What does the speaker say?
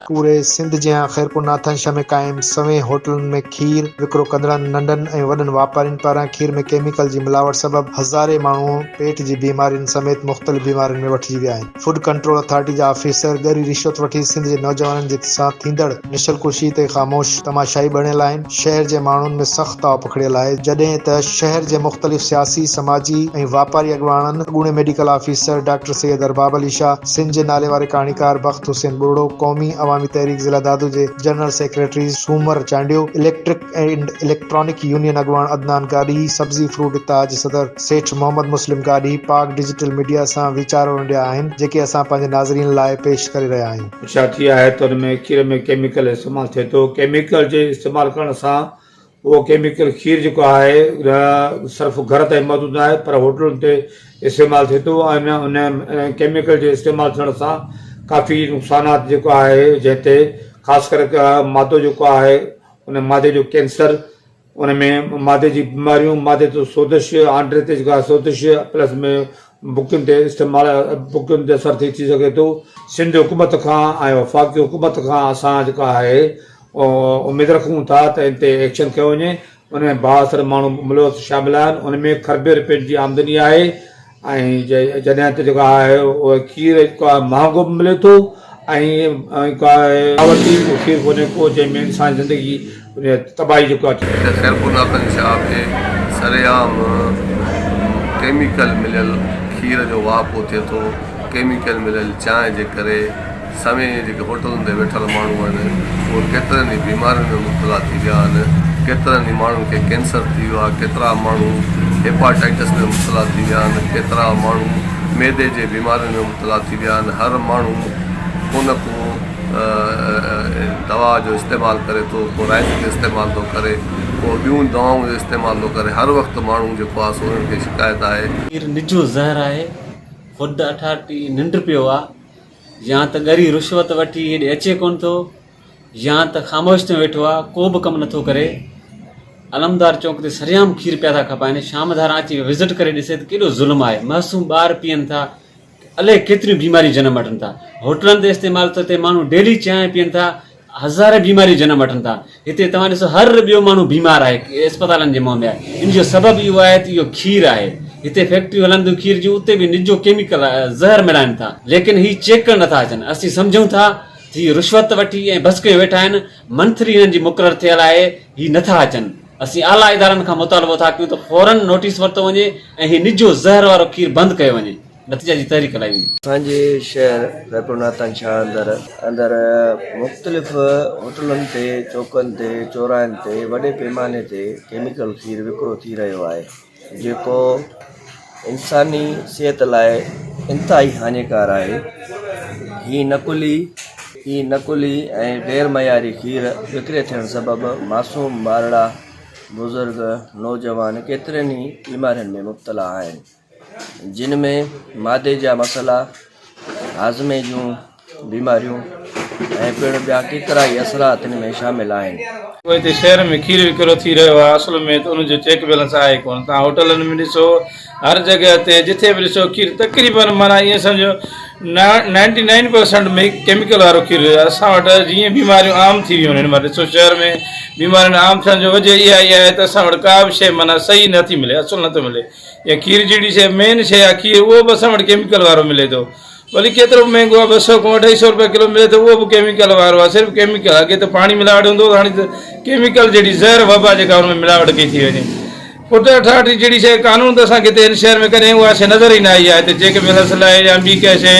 पूरे सिंध जिया खैरपुर नाथनशाह में कायम सवें होटलन में खीर विक्रो कंदड़नि नंढनि ऐं वॾनि वापारियुनि पारां खीर में केमिकल जी मिलावट सबब हज़ारे माण्हू पेट जी बीमारियुनि समेत मुख़्तलिफ़ बीमारियुनि में वठिजी विया आहिनि। फूड कंट्रोल अथॉरिटी जा ऑफिसर ॻरी रिश्वत वठी सिंध जे नौजवाननि सां थींदड़ निशलकुशी ते ख़ामोश तमाशाई बणियल आहिनि। शहर जे माण्हुनि में सख़्तु ताव पखड़ियल आहे, जॾहिं त शहर जे मुख़्तलिफ़ सियासी समाजी ऐं वापारी अॻवाननि अॻूणे medical officer doctor Syed Arbab Ali Shah, Sindh जे नाले वारे कहाणीकार बख़्त हुसैन बुरड़ो, क़ौमी अवामी तहरीक ज़िला दादू जे general secretary Soomar Chandio, electric and electronic union अॻवान अदनान गादी, सब्जी फ्रूट ताज सदर सेठ मोहम्मद मुस्लिम गादी पाक डिजिटल मीडिया सां वीचार विंडिया आहिनि, जेके असां पंहिंजे नाज़रीन लाइ पेश करे रहिया आहियूं। छा थी आहे त हुन में खीर में केमिकल इस्तेमालु थिए थो। केमिकल जे इस्तेमालु करण सां उहो केमिकल खीर जेको आहे सिर्फ़ु घर ताईं मौजूदु आहे, पर होटलुनि ते इस्तेमालु थिए थो। ऐं उन केमिकल जे इस्तेमालु थियण सां काफ़ी नुक़सानात जेको आहे, जंहिं ते ख़ासि करे मादो जेको आहे उन मादे जो कैंसर, उन में मादे जी बीमारियूं, मादे ते सोदिश, आंड्रे ते जेका सोदिश प्लस में बुकियुनि ते बुकियुनि ते असरु थी सघे थो। सिंध हुकूमत खां ऐं वफ़ाक़ी हुकूमत खां असां जेका आहे उमेदु रखूं था त इन ते एक्शन कयो वञे। उन में बासर माण्हू मुलवस शामिल आहिनि। उन में खरबे रुपयनि जी आमदनी आहे ऐं जॾहिं त जेको आहे उहो खीर जेको आहे महांगो बि मिले थो ऐं खीर कोन्हे को जंहिंमें इंसान ज़िंदगी तबाही जेको आहे। खैरपुर नाथनशाह में सरेआम केमिकल मिलियल खीर जो वापो थिए थो। केमिकल मिलियल चांहि जे करे समय जेके होटलुनि ते वेठल माण्हू आहिनि उहे केतिरनि ई बीमारियुनि में मुब्तला थी विया आहिनि। केतिरनि ई माण्हुनि खे कैंसर थी वियो आहे, केतिरा माण्हू हेपाटाइटिस में मुब्तला थी विया आहिनि, केतिरा माण्हू मैदे जे बीमारियुनि में मुब्तला थी विया आहिनि। हर माण्हू को न को दवा जो इस्तेमालु करे थो, को राइस जो इस्तेमालु थो करे, को ॿियूं दवाऊं जो इस्तेमालु थो करे। हर वक़्तु माण्हू जेको आहे सो उन्हनि खे शिकायत आहे। खीर निजो ज़हर आहे। फूड अथॉरिटी निंड पियो आहे, या त ॻरी रिश्वत वठी हेॾे अचे कोन थो, या त ख़ामोश में वेठो आहे, को बि कमु नथो करे। अलमदार चौक ते सरेआम खीर पिया था खपाइनि। शाम धारा अची विज़िट करे ॾिसे त केॾो ज़ुल्म आहे। मासूम ॿार पीअनि था, अलाए केतिरियूं बीमारियूं जनम वठनि था। होटलनि ते इस्तेमालु थिए माण्हू डेली चांहि पीअनि था, हज़ारे बीमारियूं जनम वठनि था। हिते तव्हां ॾिसो हर ॿियो माण्हू बीमार आहे, अस्पतालनि जे मुंहं में आहे। इन जो सबबु इहो आहे त इहो खीर आहे। हिते फैक्ट्रियूं हलनि थियूं खीर जूं, उते बि निजो केमिकल ज़हर मिलाइनि था, लेकिन हीअ चेक करणु नथा अचनि। असीं सम्झूं था हीअ रिश्वत वठी ऐं बस कयो वेठा आहिनि, मंथली हिननि जी मुक़ररु थियल आहे, हीअ नथा अचनि। असीं आला इदारनि खां मुतालबो था कयूं त फौरन नोटिस वरितो वञे ऐं हीअ निजो ज़हर वारो खीर बंदि कयो वञे। नतीजा जी तहरीक लाई वेंदी। असांजे शहर खैरपुर नाथनशाह अंदरि मुख़्तलिफ़ होटलुनि ते, चौकनि ते, चौराहनि ते वॾे पैमाने ते केमिकल खीर विकिरो थी रहियो आहे, जेको इंसानी सिहत लाइ इंतिहाई हानिकार आहे। ही नकुली ऐं गैर मयारी खीर विकिरे थियण सबबि मासूम ॿारड़ा, बुज़ुर्ग, नौजवान केतिरनि ई बीमारियुनि में मुब्तला आहिनि, जिन में मादे जा मसइला, हाज़मे जूं बीमारियूं ऐं पिणु ॿिया केतिरा ई असरात हिन में शामिल आहिनि। हिते शहर में खीर विकिरो थी रहियो आहे, असल में त उनजो चेक बैलेंस आहे कोन। तव्हां होटलनि में ॾिसो, हर जॻह ते जिथे बि ॾिसो खीर तक़रीबन माना ईअं सम्झो 99% में केमिकल वारो खीर। असां वटि जीअं बीमारियूं आम थी वियूं आहिनि, मां ॾिसो शहर में बीमारियुनि आम थियण जो वजह इहा ई आहे त असां वटि का बि शइ माना सही नथी मिले, असुलु नथो मिले। या खीर जहिड़ी शइ मेन शइ आहे खीर, उहो बि असां वटि केमिकल वारो मिले थो। भली केतिरो बि महांगो आहे, 200 खां 250 रुपया किलो मिले थो, उहो बि केमिकल वारो आहे, सिर्फ़ु केमिकल। अॻे त पाणी मिलावट हूंदो, हाणे त केमिकल जहिड़ी ज़हर वबा जेका हुन में मिलावट कई थी वञे। फूड अथॉरिटी जहिड़ी शइ कानून त असांखे हिते शहर में कॾहिं उहा शइ नज़र ई न आई आहे। हिते चेक बैलेंस लाइ या ॿी कंहिं शइ